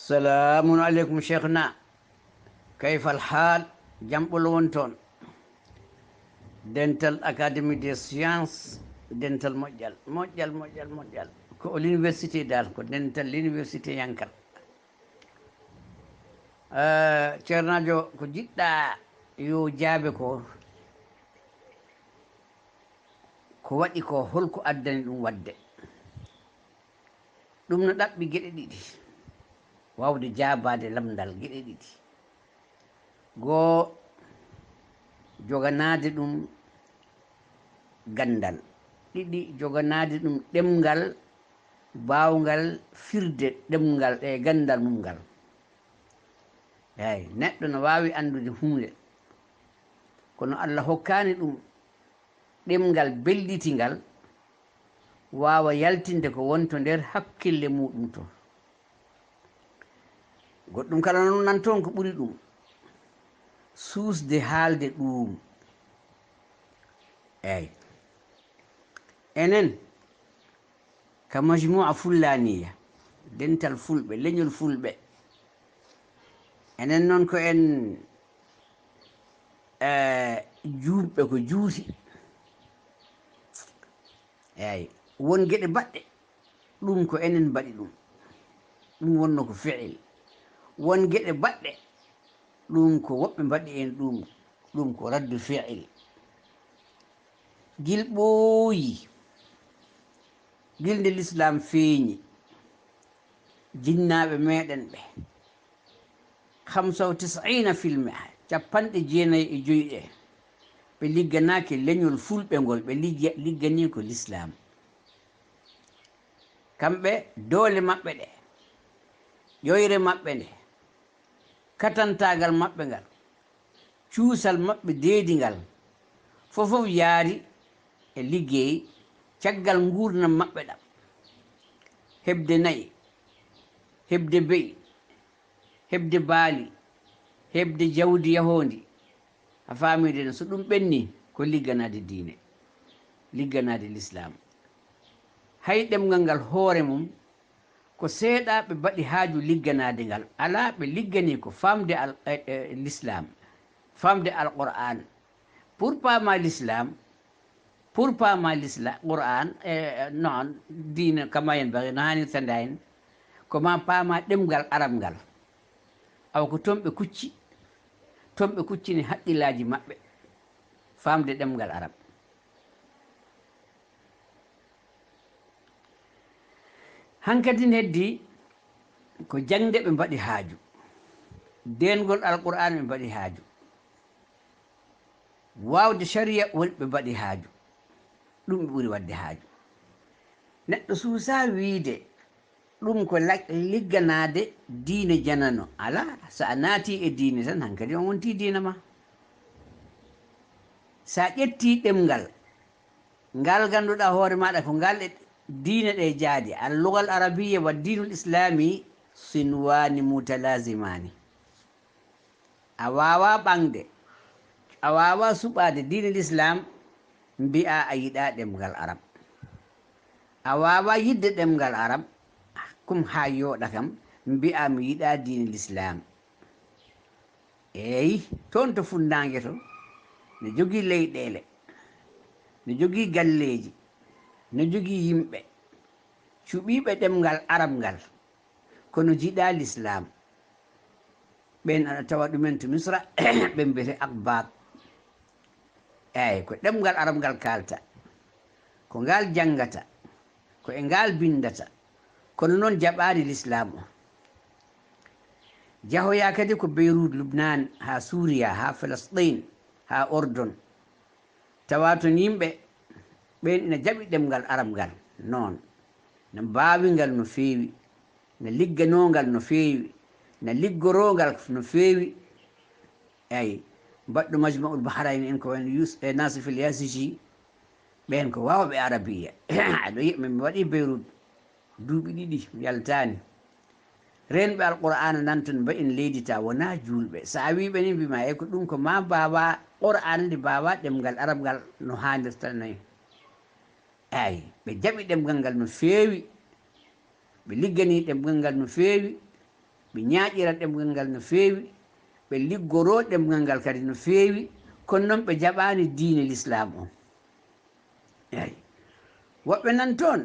سلام عليكم شيخنا، كيف الحال؟ جنبول وونتون دنتال أكاديمي دي سيانس دنتال موجال ko l'université dal ko dental l'université yankal ceernajo ko jiɗɗa yo jaabe ko waɗi ko holko addani ɗum wadde ɗum no ɗaɓɓi geɗe ɗiɗi wawde jaabade lamdal geɗe ɗiɗi goo joganade ɗum gandal ɗiɗi joganade ɗum ɗemgal bawgal firde ɗemgal e gandal mum ngal eyi neɗɗo no wawi andude hunde kono Allah hokkani ɗum ɗemgal bellitingal wawa yaltinde ko wonto nder hakkille muɗum to goɗɗum kala noon nan toon ko ɓuri ɗum suusde haalde ɗum eyi enen ka majmua fullaniya dental fulɓe leñol fulɓe enen noon ko en juumɓe ko juuti eyi won geɗe baɗɗe ɗum ko enen mbaɗi ɗum wonno ko fiil won geɗe baɗɗe ɗum ko woɓɓe mbaɗi en ɗum ko raddu fiil gil ɓooyi gilde l'islam feeñi jinnaɓe meɗen ɓe 95% capanɗe jeenayi e joyi ɗe ɓe ligganaki leñol fulɓe ngol ɓe liggani ko l'islam kamɓe doole maɓɓe ɗe ƴoyre maɓɓe nde katantagal maɓɓe ngal cuusal maɓɓe deedi ngal fofof yaari e liggey caggal gurdam maɓɓe ɗam heɓde nayi heɓde beyi heɓde baali heɓde jawdi yahondi a famide no so ɗum ɓenni ko ligganade diine ligganade l'islam hay ɗemgal ngal hoore mum ko seeɗa ɓe mbaɗi haaju ligganade ngal ala ɓe liggani ko famde l'islam famde alquran pour pama l'islam quran noon diine kama yen bagi no hanirta ndahen koma pama ɗemgal arab ngal awa ko toon ɓe kuccini haqqillaji maɓɓe famde ɗemgal arab hankadi heddi ko jangde ɓe mbaɗi haaju dengol alquran ɓe mbaɗi haaju wawde sharia woni ɓe mbaɗi haaju ɗum ɓe ɓuri wadde haaju neɗɗo suusa wiide ɗum ko ligganade diine janano ala sa a naati e diine tan hankadi on wonti diina ma sa ƴetti ɗemgal ngal ganduɗa hoore maɗa ko ngal e diine ɗe jaadi allugal arabiya wa dinul islami sinwani mutalazimani a wawa ɓangde a wawa suɓade diine l'islam mbi'a a yiɗa ɗemgal arab a wawa yidde ɗemgal arab kum ha yooɗa kam mbi'a mi yiɗa diine l'islam eyi toon to funnague to ne jogui leyɗele ne jogui galleji ne jogui yimɓe cuɓiɓe ɗemgal arab ngal kono jiɗa l'islam ɓen aɗa tawa ɗumen to misra ɓe mbiyete akbak eyi ko ɗemgal arab ngal kalta ko ngal janggata ko e ngal bindata kono noon jaɓani l'islam o jahoya kadi ko Beirut Lubnan ha Suria ha Palestine ha Ordon tawa toon yimɓe ɓen ina jaɓi ɗemgal arab ngal noon no mbawi ngal no feewi no ligganogal no feewi no liggorogal no feewi eyi mbaɗɗo majmaul bahrayni en ko wayno nasifil yasiji ɓen ko wawɓe arabiya aɗa yiɓe mi waɗi Beirut duuɓi ɗiɗi mi yaltani renɓe alqur'ana nanton mbaɗin leydita wona julɓe sa wiɓe ni mbima e ko ɗum ko ma mbawa qur'an nde mbawa ɗemgal arab ngal no hannirta nayi eyi ɓe jaɓi ɗemgal ngal no feewi ɓe liggani ɗemgal ngal no feewi ɓe ñaaƴira ɗemgal ngal no feewi ɓe liggoro ɗemgal ngal kadi no feewi kono noon ɓe jaɓaani diine l'islam on eyi woɓɓe nan toon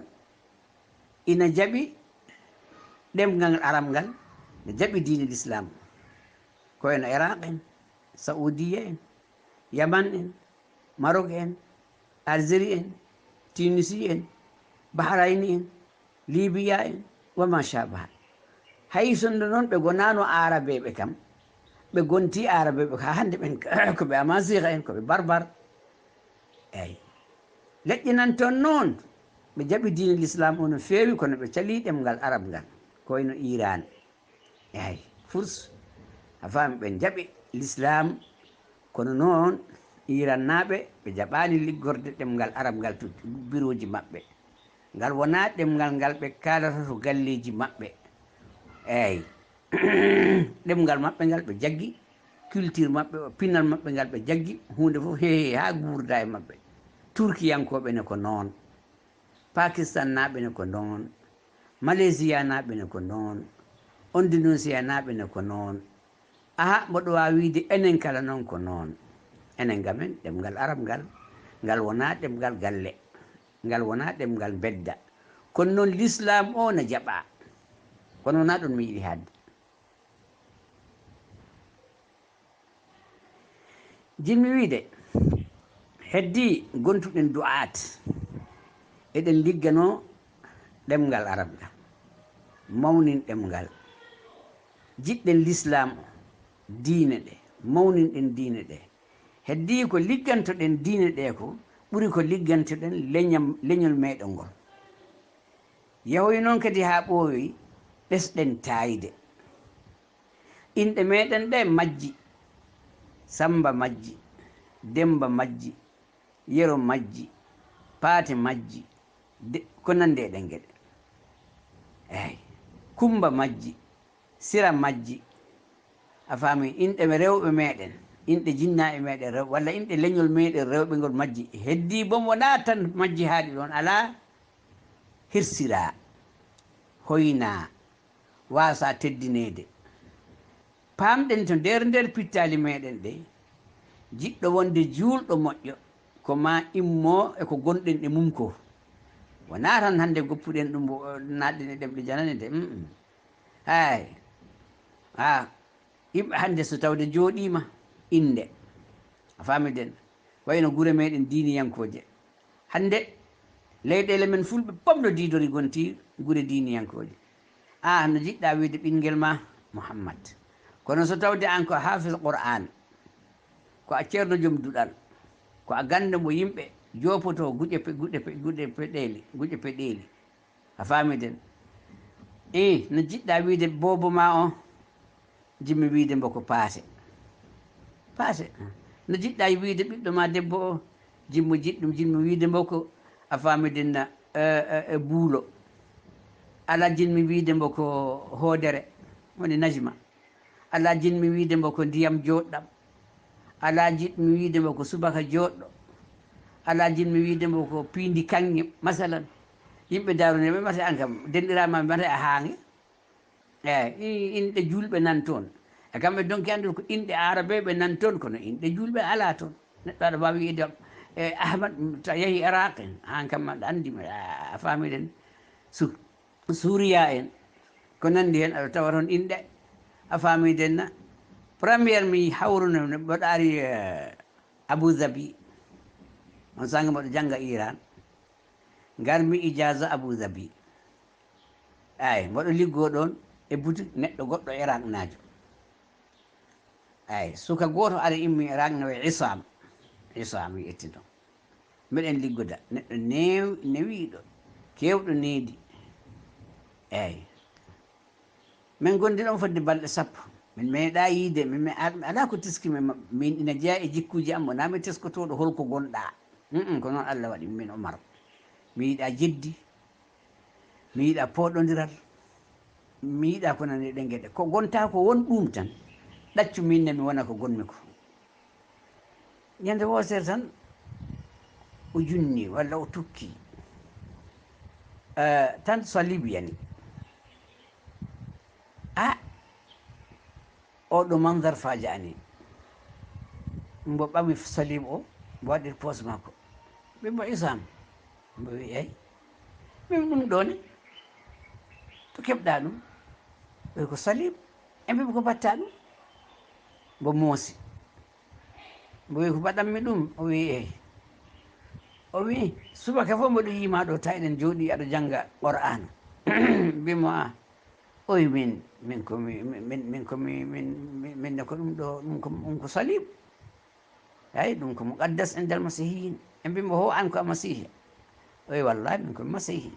ina jaɓi ɗemgal arab ngal ne jaɓi diine l'islam ko eno iraq en saoudia en yaman en maroc en algérie en tunisie en bahrayni en libya en wama shabaha hay sonde noon ɓe gonano arabeɓe kam ɓe gonti arabeɓe ha hande ɓen koɓe amasiha en koɓe barbar eyyi leƴƴi nan toon noon ɓe jaɓi diine l'islam o no feewi kono ɓe cali ɗemgal arab ngal koyno iran eyyi furs a faami ɓen jaɓi l'islam kono noon iran naɓe ɓe jaɓani liggorde ɗemgal arab ngal to bureau ji maɓɓe ngal wona ɗemgal ngal ɓe kalata to galleji maɓɓe eyyi ɗemgal maɓɓe ngal ɓe jaggi culture maɓɓe pinal maɓɓe ngal ɓe jaggi hunde fof heehe ha gurda e maɓɓe turkiyankoɓe ne ko noon pakistan naɓe ne ko noon malaysia naɓe ne ko noon indonésia naɓe ne ko noon aha mboɗo wawi wiide enen kala noon ko noon enen gamen ɗemgal arab ngal ngal wona ɗemgal galle ngal wona ɗemgal bedda kono noon l'islam o ne jaɓa kono wona ɗum mi yiɗi hadde jinmi wiide heddi gontuɗen du'at eɗen liggano ɗemgal arab ngal mawnin ɗemgal jiɗɗen l'islam o diine ɗe mawninɗen diine ɗe heddi ko liggantoɗen diine ɗe ko ɓuri ko liggantoɗen leñol meɗen ngol yahoy noon kadi ha ɓooyi ɓesɗen taayde inɗe meɗen ɗe majji samba majji demba majji yero majji paate majji ko nandi e ɗen geɗe eyyi kumba majji sira majji a faami inɗe rewɓe meɗen inɗe jinnaɓe meɗen rewɓe walla inɗe leñol meɗen rewɓe ngol majji heddi bom wona tan majji haaɗi ɗon ala hirsira hoyna wasa teddinede pamɗen to nder pittali meɗen ɗe jiɗɗo wonde juulɗo moƴƴo ko ma immo eko gonɗen ɗe mum ko wona tan hande goppuɗen ɗum natɗen e ɗemɗe janane de hay yimɓe hande so tawde jooɗima inde a famiden wayno guure meɗen diniyankoje hande leyɗele men fulɓe pom no didori gonti guure diniyankoje no jiɗɗa wiide ɓinguel ma Mouhammad kono so tawde an ko hafiz Qur'an ko a ceerno joom duɗal ko a gande mo yimɓe jopoto guƴe peɗeli a famiden no jiɗɗa wiide bobo ma o jimmi wiide mbo ko paase no jiɗɗa wiide ɓiɗɗo ma debbo o jimmo jiɗɗum jinmi wiide mbo ko a famidinna buulo ala jinmi wiide mbo ko hoodere woni najma ala jinmi wiide mbo ko ndiyam joɗɗam ala jiɗmi wiide mbo ko subaka joɗɗo ala jinmi wiide mbo ko piindi kanŋe masalan yimɓe daruneɓe mate an kam denɗirama mate a haange eyyi inɗe julɓe nan toon e kamɓe donc andude ko inɗe arabeɓe nan toon kono inɗe julɓe ala toon neɗɗo aɗa wawi wiide ahmad ta yeehi iraq en an kam aɗa andimi a famiɗen suuriya en ko nandi hen aɗa tawa toon inɗe a famidenna premiére mi hawruno mboɗo ari Abou Dhabi on sanga mboɗo jangga Iran garmi ijasa Abou Dhabi ay mboɗo liggo ɗon e boutique neɗɗo goɗɗo Irak najo ay suka goto ara immi Irak no Isam mi ettino mbiɗen liggoda neɗɗo newiɗo kewɗo needi eyyi min gondi ɗon fodde balɗe sappo min meeɗa yiide ala ko teskimi min ina jeeya e jikkuji am wona mi teskotoɗo holko gonɗa ko noon Allah waɗi min Omar mi yiiɗa jeddi mi yiiɗa poɗodiral mi yiiɗa ko nani ɗe gueɗe ko gonta ko won ɗum tan ɗaccu minne mi wona ko gonmi ko ñande wotere tan o junni walla o tukki tan so libiyani oɗo mandar fajani mbo ɓami salim o mbo waɗir pos makko ɓimbo isam mbo wi eyi min ɗum ɗo ne to keɓɗa ɗum ɓoy ko salim e mbimi ko mbatta ɗum mbo moosi mbo wi ko mbaɗanmi ɗum o wi eyi o wi subaka fof mboɗo yima ɗo ta eɗen jooɗi aɗa jangga qur'an mbimo a o wi min kominne ko ɗum ɗo ɗum ko salim eyi ɗum ko muqaddas indal masihiyin e mbimo ho an ko a masihi o wi wallahi min komi masihi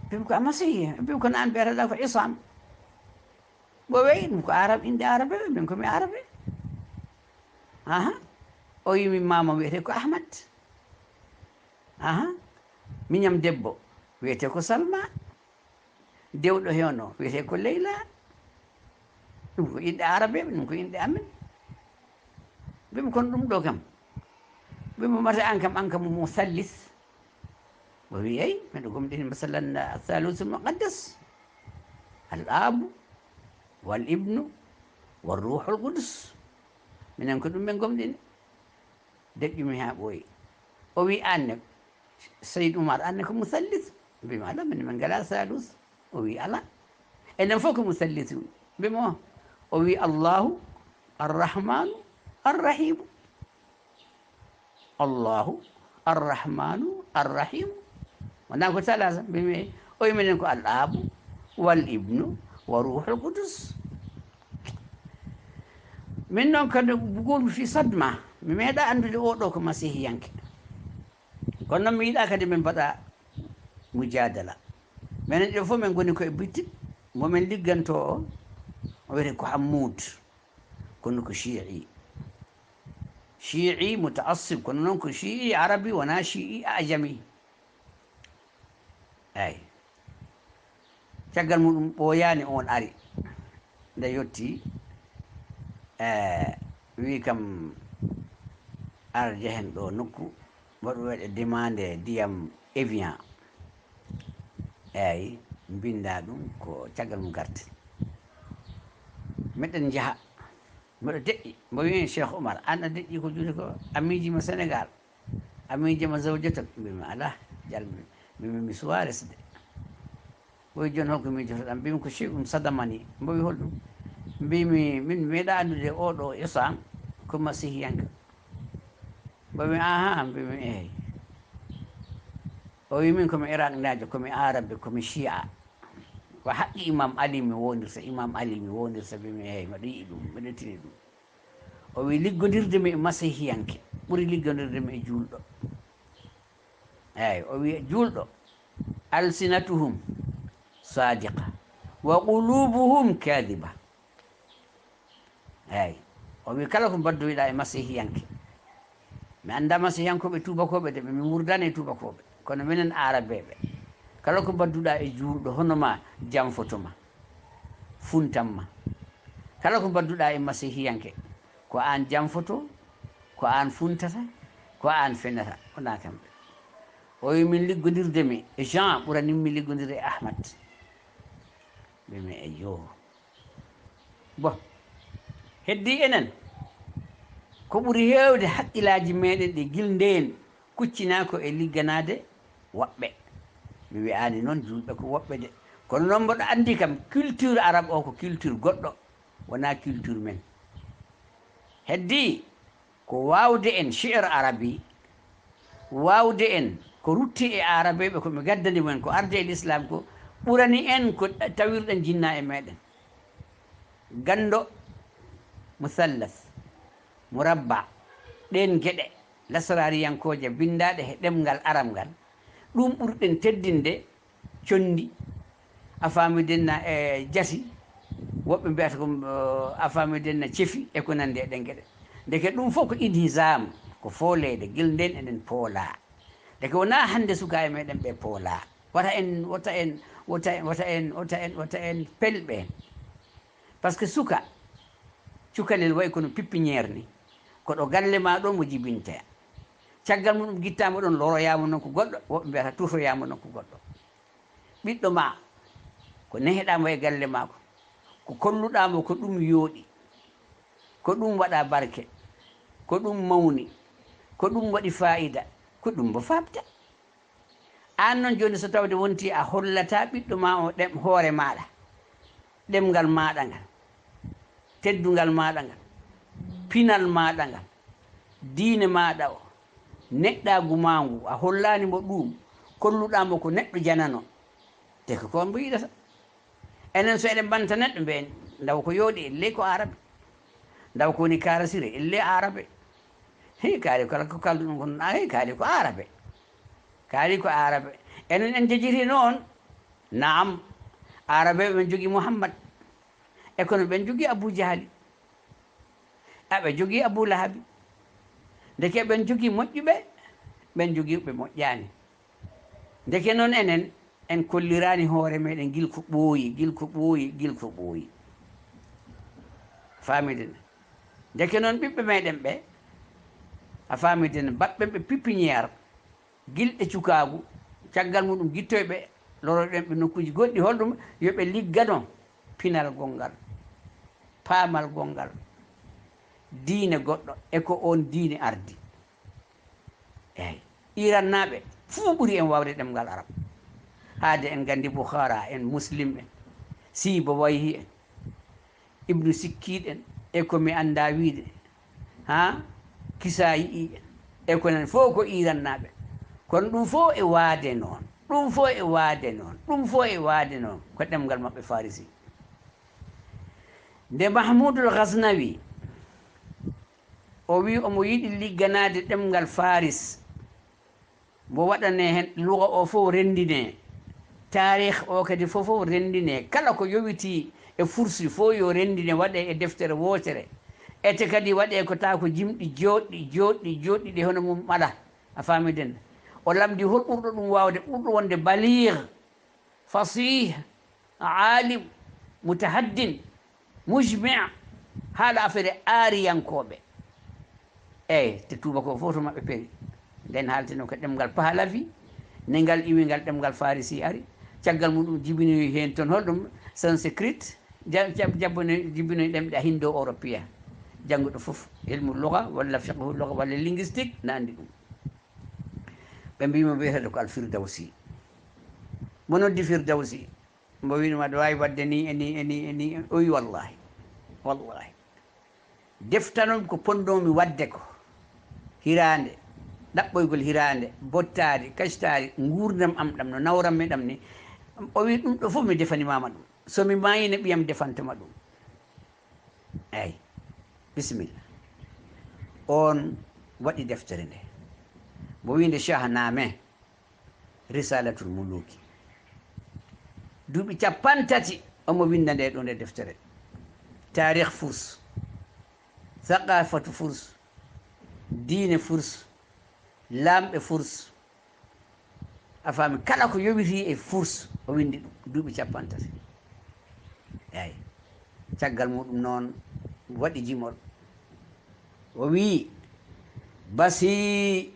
mbimi ko a masihi mbimi kono an ɓeeteɗa ko isam ɓo weyi ɗum ko arab inde arabe ɓe min komi arabe aha o wi min mama wiyete ko ahmad aha miñam debbo wiyete ko salma dewɗo hewno wiyete ko leyla ɗum ko inɗe arabe ɓe ɗum ko inɗe amen mbimi kono ɗum ɗo kam mbimo mata an kam mo musallis o wi eyi miɗo gomɗini masalan thalusul muqaddas al abu wal ibnu wal ruhul qudus minen ko ɗum ɓe gomɗini deƴƴumi ha ɓooyi o wi anne Seyd Oumar anne ko musallis mbimi ala min ngala thalus o wi ala enen fof ko musallisun mbimo o wi allahu arrahmanu arrahimu allahu arrahmanu arrahimu wona ko talasa mbimi o wi minen ko al abu wal ibnu wa ruhul qudus min noon kadi bugolmi fi sadma mi meeɗa andude oɗo ko masihiyanke kono noon mi yiiɗa kadi min mbaɗa mujadala minen ɗo fof min goni koye bitti momin ligganto o wiyete ko hammoud kono ko chii mutaassib kono noon ko chii arabi wona chii ajami eyi caggal muɗum ɓooyani on ari nde yetti wi kam ar jehen ɗo nokku mboɗo waɗe demande ndiyam Evian eyi mbinda ɗum ko caggal mum garti meɗen jaaha mboɗo deƴƴi mbo wi Cheikh Oumar an a deƴƴi ko juuti ko a miijima Sénégal a miijima zawjatak mbimi ala jalmi mbimi mi suwa resde ɓoy joni holko miijotoɗam mbimi ko chey ɗum sadamani mbo wi holɗum mbimi min meeɗa andude oɗo isam ko masihiyanka mbo wi aha mbimi eyi o wi min komi iran najo komi arabe komi chia ko haqqi imam ali mi wondirta mbimi eyi mbaɗa yiɗi ɗum mbiɗa tini ɗum o wi liggodirde mi e masihiyanke ɓuuri liggodirde mi e julɗo eyi o wi julɗo alsinatuhum sadiqa wa qulubuhum kadiba eyi o wi kala ko mbaddoyiɗa e masihiyanke mi anda masihiyankoɓe tubakoɓe de mi wurdani e tubakoɓe kono minen arabeɓe kala ko mbadduɗa e julɗo hono ma janfotoma funtanma kala ko mbadduɗa e masihiyanke ko an janfoto ko an funtata ko an fenata wona kamɓe o wi min liggodirde e Jean ɓuraninmi liggodirde e Ahmad mbimi eyo bon heddi enen ko ɓuri hewde haqqillaji meɗen ɗi gilndeen kuccinako e ligganade woɓɓe mi wiyani noon julɓe ko woɓɓe de kono noon mboɗo andi kam culture arabe o ko culture goɗɗo wona culture men heddi ko wawde en shi'r arabi wawde en ko rutti e arabeɓe komi gaddani mumen ko arde e l'islam ko ɓurani en ko tawirɗen jinna e meɗen gando musallas murabba ɗen gueɗe lasrariyankoje bindaɗe he ɗemgal arab ngal ɗum ɓurɗen teddinde condi a famidenna e jati woɓɓe mbiyata ko a famidenna ceefi e ko nandi e ɗen gueɗe deke ɗum fof ko inhisam ko foolede guel nden eɗen poola deke wona hande sukaɓe meɗen ɓe poola wata en pelɓe par ce que suka cukalel wayi kono pipiniére ni koɗo galle ma ɗo mo jibinteya caggal muɗum guittama ɗon loroyama noon ko goɗɗo woɓɓe mbiyata tutoyama noon ko goɗɗo ɓiɗɗo ma ko neheɗamo e galle mako ko kolluɗamo ko ɗum yooɗi, ko ɗum waɗa barke, ko ɗum mawni, ko ɗum waɗi fa'ida, ko ɗum bo fabta. An noon joni so tawde wonti a hollata ɓiɗɗo ma o hoore maɗa, ɗemgal maɗa ngal, teddungal maɗa ngal, pinal maɗa ngal, diine maɗa o, neɗɗagu ma ngu, a hollanimo ɗum, kolluɗamo ko neɗɗo janano, te ko mbo yiɗata. Enen so eɗen banta neɗɗo mben ndaw ko yooɗi elle ko arabe, ndaw ko woni karasire elle arabe. Hey kaali kala ko kalduɗum ko hey kaali ko arabe, kaali ko arabe. Enen en jejiri noon, naam arabe ɓen jogui Muhammad, e kono ɓen jogui Abou Jahali, aɓe jogui Abou Lahabi, ndeke ɓen jogui moƴƴuɓe, ɓen jogiiɓe moƴƴani. Ndeke noon enen en kollirani hoore meɗen gilko ɓooyi, gilko ɓooyi, gilko ɓooyi. Famidene. Ndeke noon ɓiɓɓe meɗen ɓe, a famidene, baɓɓen ɓe pipiniére, gilɗe cukagu, caggal muɗum gittoyɓe loroɗen ɓe nokkuji goɗɗi, holɗum yoɓe liggano pinal gongal, paamal gongal, diine goɗɗo e ko on diine ardi. Eyyi Iran naɓe fuu ɓuri en wawde ɗemgal arab, haade en gandi Boukhara en, Muslim en, Siba Wayhi en, Ibnu Sikkid en, e ko mi anda wiide ha Kisayi en, e ko nen fof ko Iran naɓe. Kono ɗum fof e waade noon, ɗum fof e waade noon, ɗum fof e waade noon ko ɗemgal maɓɓe Farisi. Nde Mahmoudul Ghaznawi o wi omo yiɗi ligganade ɗemgal Faris, mo waɗane hen luga o fof rendine, tarikh o kadi fof rendine, kala ko yowiti e fursi fof yo rendine, waɗe e deftere wotere, ete kadi waɗe ko ta ko jimɗi joɗɗi joɗɗi joɗɗi ɗi hono mum ɓala. A famiden, o lamdi hol ɓurɗo ɗum wawde, ɓurɗo wonde baligh, fasih, alim, mutahaddin, mujmi', haala affaire ariyankoɓe. Eyyi te tubako fof to maɓɓe peri. Nden haaltino ko ɗemgal Pahlavi, ne ngal iwi ngal ɗemgal Farisi ari, caggal muɗum jibinoyi hen toon holɗum Sanskrit, jibinoyi ɗemɗe hindo européen, jannguɗo fof ilmu lugha walla fiqhu lugha walla linguistique ne andi ɗum. ɓe mbimo wiyetede ko Al-Firdawsi. Mo noddi Firdawsi, mbo winoma aɗa wawi wadde ni eni o wi wallahi wallahi deftanon ko ponnomi wadde ko hirande, ɗaɓɓoygol hirande, bottade, kacitade, gurdam am ɗam no nawranmi ɗam ni, o wi ɗum ɗo fof mi defanimama ɗum, somi mayine ɓiyam defantoma ɗum. eyyi bisimilla. On waɗi deftere nde, mo winde Shahnameh Risalatul Muluki, duuɓi 30 omo winda nde ɗo nde deftere. Tarikh Furs, Thaqafatu Furs, diine Furs, lamɓe Furs, a faami kala ko yowiti e Furs o windi ɗum, duuɓi 30. eyyi caggal muɗum noon waɗi jimol, o wi basi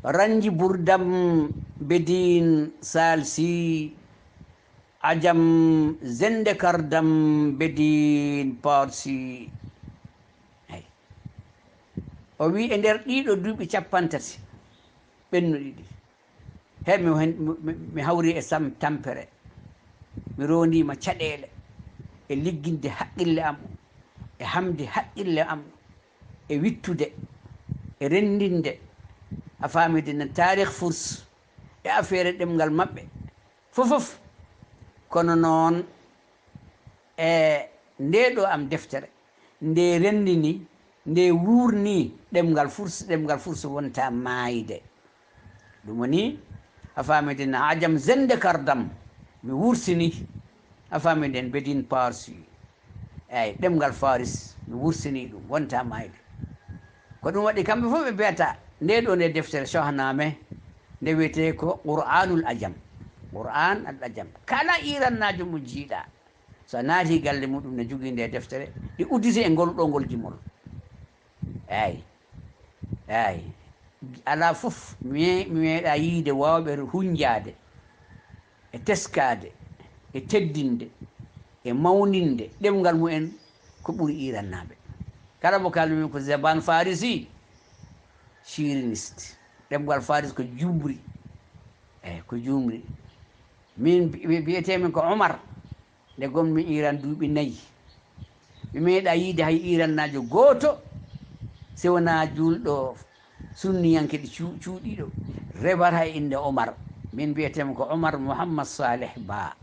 ranji burdam bedin salsi, ajam zende kardam bedin parsi. eyyi o wi e nder ɗiɗo duuɓi 30 ɓennuɗi ɗi, he mi hawri e tampere, mi rondima caɗele e ligginde haqqille am, e hamde haqqille am, e wittude e rendinde, a famide no tarikh Furs e affaire ɗemgal maɓɓe fofof. Kono noon e nde ɗo am deftere nde rendini, nde wurni ɗemgal Furs wonta maayide. ɗum woni a famide no ajam zende kardam mi wursini, a famide en bedin parsi, eyyi ɗemgal Faris mi wursini ɗum wonta maayide. ko ɗum waɗi kamɓe fof ɓe mbiyata nde ɗo nde deftere Shahnameh nde wiyete ko Qur'anul Ajam, Qur'an al Ajam. Kala Irannajo mo jiiɗa so naati galle muɗum ne jogui nde deftere, ɗi udditi e ngol ɗo ngol jimol. eyyi ala fof mi meeɗa yiide wawɓe hunjade e teskade e teddinde e mawninde ɗemgal mumen ko ɓuri irannaɓe kala mo kalmi ko zaban farisi shiriniste ɗemgal faris ko jumri eyyi ko jumri min biyetemin ko Omar nde gonmi Iran duuɓi 4 mi meeɗa yiide hay irannajo gooto si wona julɗo sunniyanke ɗi cuuɗiɗo rebata e inde Omar min mbiyetemi ko Omar Mouhammad Salih Ba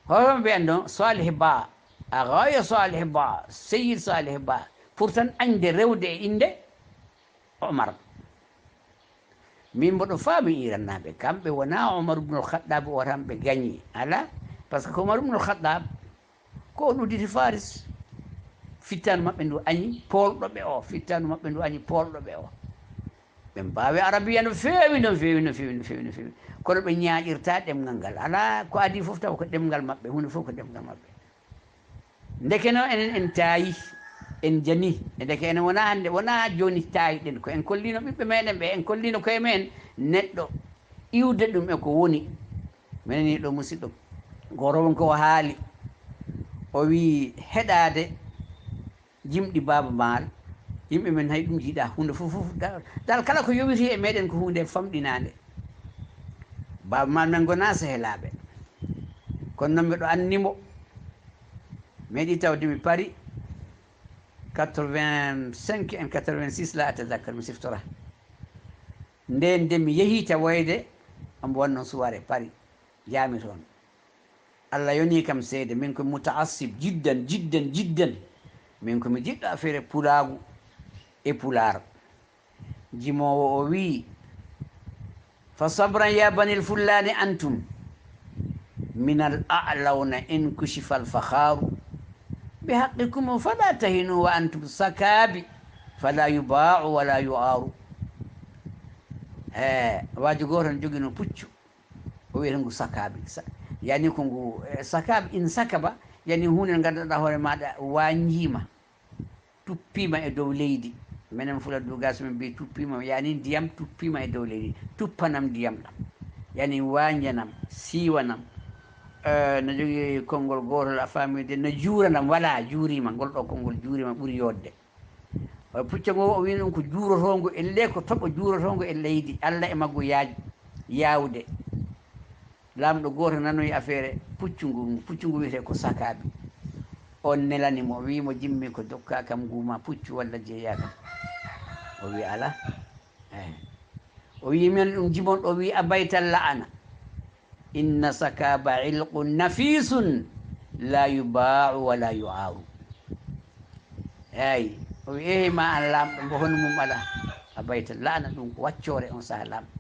hono mbiyan ɗon Salih Ba a gaya Salih Ba Seyid Salih Ba pourtant añde rewde e inde Omar min mboɗo faami irannaɓe kamɓe wona Omar ibnul Khattab o tan ɓe gañi ala par ce que Omar ibnul Khattab ko on udditi Faris fittanu maɓɓe ndu añi polɗoɓe o fittanu maɓɓe ndu añi polɗoɓe o ɓe mbawi arabiya no feewi no feewi no feewi no feewi no feewi kono ɓe ñaaƴirta ɗemgal ngal ala ko adi fof taw ko ɗemgal maɓɓe hunde fof ko ɗemgal maɓɓe ndekeno enen en taayi en jani e ndeke enen wona hannde wona joni taayiɗen ko en kollino ɓiɓɓe meɗen ɓe en kollino koye men neɗɗo iwde ɗum e ko woni mineni ɗo musidɗo goro won ko haali o wi heɗade jimɗi Baaba Maal yimɓe men hay ɗum jiiɗa hunde fof dal kala ko yowiti e meɗen ko hunde famɗinade Baaba Maal men gona sehelaɓe kono noon mbiɗo annimo meeɗi tawde mi pari 85 en 86 la atadakkar mi siftora nden nde mi yeehi tawoyde omo wonno suware pari jaami toon Allah yoni kam seede min komi mutaassib jiddan jiddan jiddan min komi jiɗɗo affaire pulaagu e pular jimowo o wi fa sabran ya banil fullani antum min al a'lawna in kushifa al fakharu bi haqqikum fala tahinu wa antum sakabi fala yuba'u wala yu'aru waaji goto ne jogui no puccu o wiyata ngu sakabi yani ko ngu sakabi in sakaba yani hunde nde ganduɗa hoore maɗa wañjima tuppima e dow leydi minen Fula Dugas min mbi tuppima yani ndiyam tuppima e dow leydi tuppanam ndiyam ɗam yani wañjanam siwanam no jogui konngol gotol a famide no juuranam wala juurima ngol ɗo konngol juurima ɓuuri yodde pucca ngo o wi ɗum ko juurotongo elle ko toɓo juurotongo e leydi Allah e maggo yawde lamɗo goto nanoyi affaire puccu ngu wiyete ko sakaɓi on nelanimo o wimo jimmi ko dokka kam guma puccu walla jeeya kam o wi ala eyi o wi men ɗum jimon ɗo wi abaytal la'ana inna sakaba ilqun nafisun la yuba'u wala yu'aru eyi o wi ehi ma an lamɗo mbo hono mum ala abaytal la'ana ɗum ko waccore on saaha lamɗo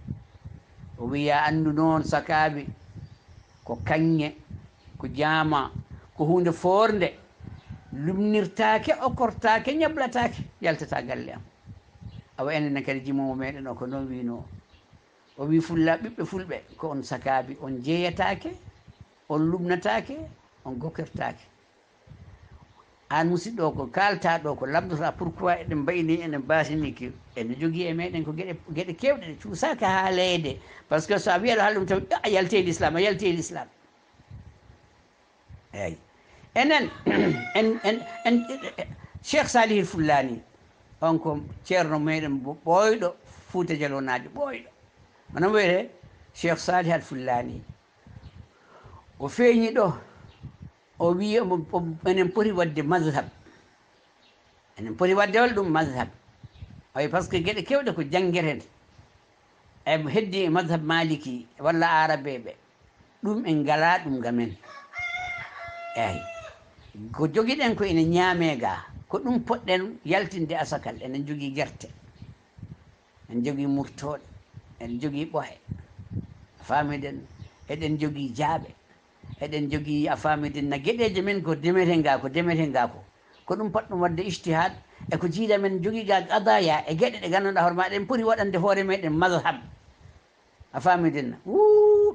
o wiya andu noon sakaɓe ko kaŋŋe ko jaama ko hunde forde lumnirtake okortake ñablatake yaltata galle am awa enen kadi jimomo meɗen o ko noon wino o wi fulla ɓiɓɓe fulɓe ko on sakabi on jeeyatake on lumnatake on gokirtake an musidɗo ko kalta ɗo ko lamdota pourquoi eɗen mbayni enen basiniki ene jogui e meɗen ko gueɗe kewɗe ɗe cuusaka ha leyde par ce que so a wiyaɗo haala ɗum taw a yalti l'islam a yalti l'islam eyyi enen en Cheikh Salihil Fullani on ko ceerno meɗen ɓooyɗo Fouta Jallonajo ɓooyɗo manam wiyete Cheikh Salih Al Fullani o feeñi ɗo o wi enen poti wadde mazhab enen poti wadde wal ɗum mazhab oyi par ce que gueɗe kewɗe ko jangueten e heddi e mazhab maliki walla arabeɓe ɗum en ngala ɗum ga men eyyi ko joguiɗen ko ene ñaame ga ko ɗum poɗɗen yaltinde asakal enen jogui guerte en jogui murtoɗe en jogui ɓohe famiden eɗen jogui jaaɓe eɗen jogui a famiden na gueɗeje men ko demeten ga ko ko ɗum poɗɗum wadde ijtihad e ko jiiɗa men jogui ga qadaya e gueɗe ɗe ganduɗa hoore maɗa en poti waɗande hoore meɗen mazhab a famidinna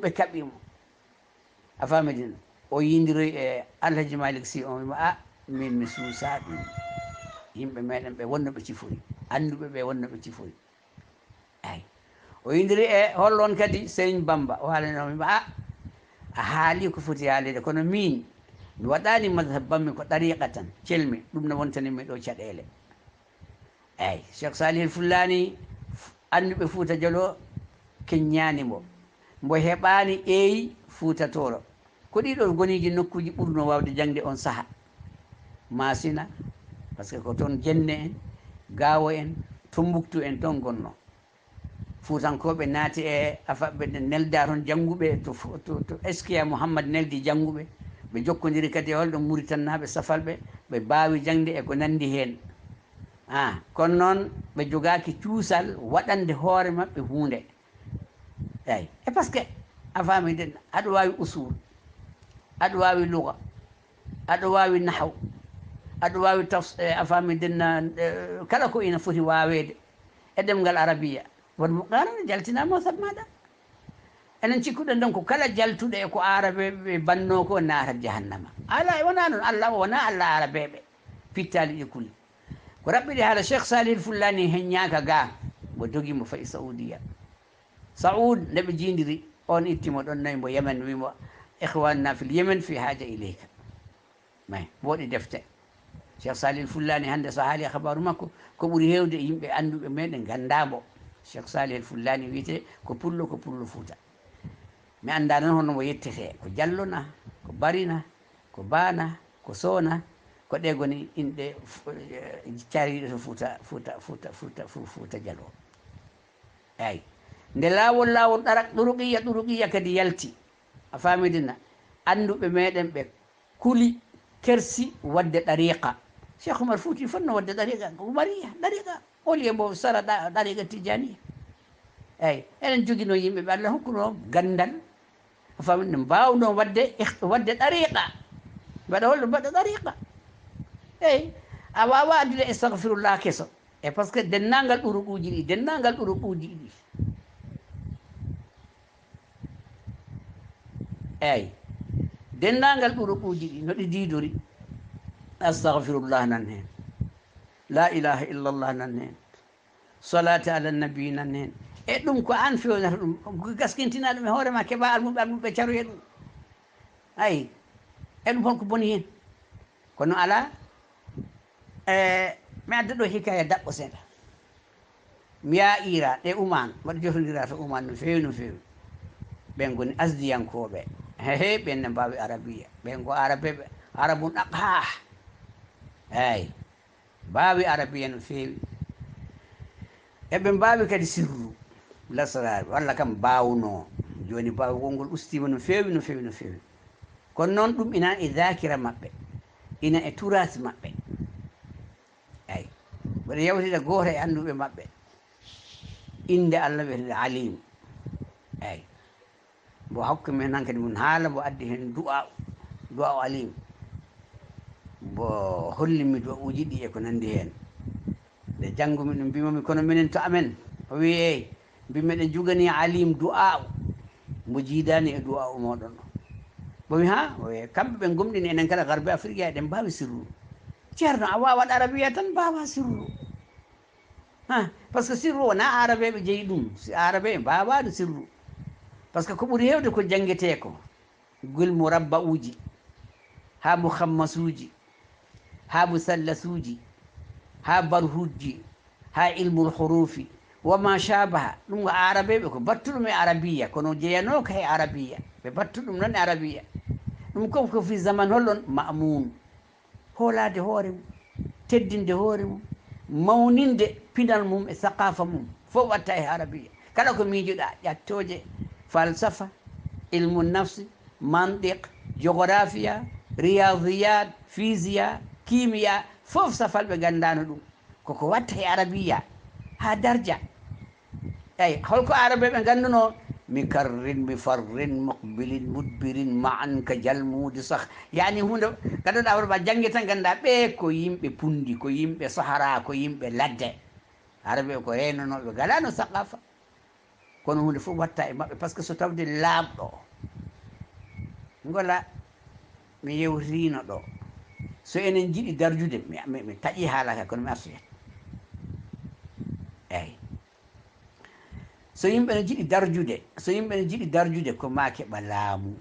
ɓe kaɓimo a famidinna o yindiroy e Alhaji Malick Sy on wima a min mi suusa ɗum yimɓe meɗen ɓe wonno ɓe cifori anduɓe ɓe wonno ɓe cifori eyi o yindiri e hollon kadi Serigne Bamba o haalano wima a haali ko foti haalede kono min mi waɗani madhab bammi ko tariqa tan celmi ɗum ne wontani mi ɗo caɗele eyyi Cheikh Salih Fullani anduɓe Fouta Djalo keññanimo mbo heɓani ƴeeyi Fouta Toro ko ɗiɗo goniji nokkuji ɓurno wawde jangde on saaha Masina par ce que ko toon Jenne en Gawo en Tombouctou en toon gonno Fuutankoɓe naati e afaɓe ɗe nelda toon jannguɓe to Eskia Mouhammad neldi jannguɓe ɓe jokkodiri kadi e holɗo Mauritanaɓe safalɓe ɓe mbawi jangde e ko nandi hen kono noon ɓe jogaki cuusal waɗande hoore maɓɓe hunde eyyi e par ce que a faami den aɗa wawi usul aɗa wawi luga aɗa wawi nahaw aɗa wawi a faami den kala ko ina foti wawede e ɗemgal arabiya won mo qarano jaltinama sab maɗa enen cikkuɗen ɗon ko kala jaltuɗo e ko arabe ɓe banno ko naata jahannama ala wona noon Allah wona Allah arabeɓe pittali ɗi kulli ko raɓɓiɗi haala Cheikh Salih Fullani heññaka ga mo dogimo fayi Saudiya Saoud ndeɓe jindiri on ittimo ɗon nayi mbo Yemen wimo ihwanna fil Yemen fi haja ileyka may woɗi defte Cheikh Salih Fullani hande so haali habaru makko ko ɓuuri hewde yimɓe anduɓe meɗen gandamo Cheikh Salih Fullani wiyete ko pullo Fouta mi anda noon hono mo yettete ko jallona ko barina ko bana ko sona ko ɗe goni inɗe cariɗe to Fouta Djalo eyyi nde lawol ɗuruqiya kadi yalti a famidina anduɓe meɗen ɓe kuli kersi wadde ɗariqa Cheikh Oumar Fouti fonno wadde ɗariqa ko Oumariya ɗariqa olie mbo sara ɗariqa Tijaniya eyyi eɗen jogino yimɓe ɓe Allah hokkuno gandal a famidina mbawno wadde ɗariqa mbaɗa holɗo mbaɗa ɗariqa eyyi a wawa addude astahfirullah keso e par ce que dennangal ɗuruquji ɗi eyyi dennangal ɗuruquji ɗi no ɗi didori astahfirullah nan hen la ilaha illallah nan hen salate ala nabi nan hen e ɗum ko an fewnata ɗum ko gaskintina ɗum e hoorema keɓa almuɓe caroye ɗum ayi e ɗum holko boni hen kono ala mi adda ɗo hikaya daɓɓo seeɗa mi yaa ira ɗe uman mbaɗa jotodira to uman no fewi ɓen goni asdiyankoɓe hehe ɓenne mbawi arabiya ɓen ko arabeɓe arabun aqha eyyi mbawi arabiya no fewi eɓe mbawi kadi sirru lasrar walla kam mbawno joni mbawgol ngol ustima no fewi kono noon ɗum ina e dakira maɓɓe ina e turasi maɓɓe eyyi mbaɗa yewtida goto e anduɓe maɓɓe inde Allah wiyetede alim eyyi mbo hakku men han kadi mun haala mbo addi hen du'a alim mbo hollimi du'a uji ɗi e ko nandi hen nde janggumi ɗum mbimomi kono minen to amen o wi eyyi mbimeɗen jugani alim du'a mbo jiidani e du'a moɗon o bomi ha kamɓe ɓe gomɗini enen kala garbe Afrique eɗen mbawi sirru ceerno a wawat arabiya tan mbawa sirru par ce que sirru wona arabeɓe jeeyi ɗum si arabe mbawano sirru par ce que ko ɓuuri hewde ko janguete ko gulmu rabba uji ha mouhammasuji ha musallasuji ha barhujji ha ilmul hurufi wama shabaha ɗum ko arabeɓe ko battuɗum e arabiya kono jeyano ko e arabiya ɓe battuɗum noon e arabiya ɗum ko fi zaman hollon mamoun hoolade hoore mum teddinde hoore mum mawninde pinal mum e saqafa mum fof watta e arabiya kala ko miijoɗa ƴattoje falsafa ilmu nafsi mantiq géographia riyadiyat physia kimia fof safalɓe gandano ɗum koko watta e arabiya ha darja eyyi holko arabeɓe ganduno mi karrin mi farrin muqbilin mudbirin ma'an ka jalmude sah yani hunde ganduɗa hoorema jangge tan ganda ɓe ko yimɓe pundi ko yimɓe sahara ko yimɓe ladde arabe ko renonoɓe galano saqafa kono hunde fof watta e maɓɓe par ce que so tawde laaɓɗo ngola mi yewtino ɗo so enen jiiɗi darjude mi taƴi haalaka kono mi artoyat eyyi so yimɓe ne jiiɗi darjude ko ma keɓa laamu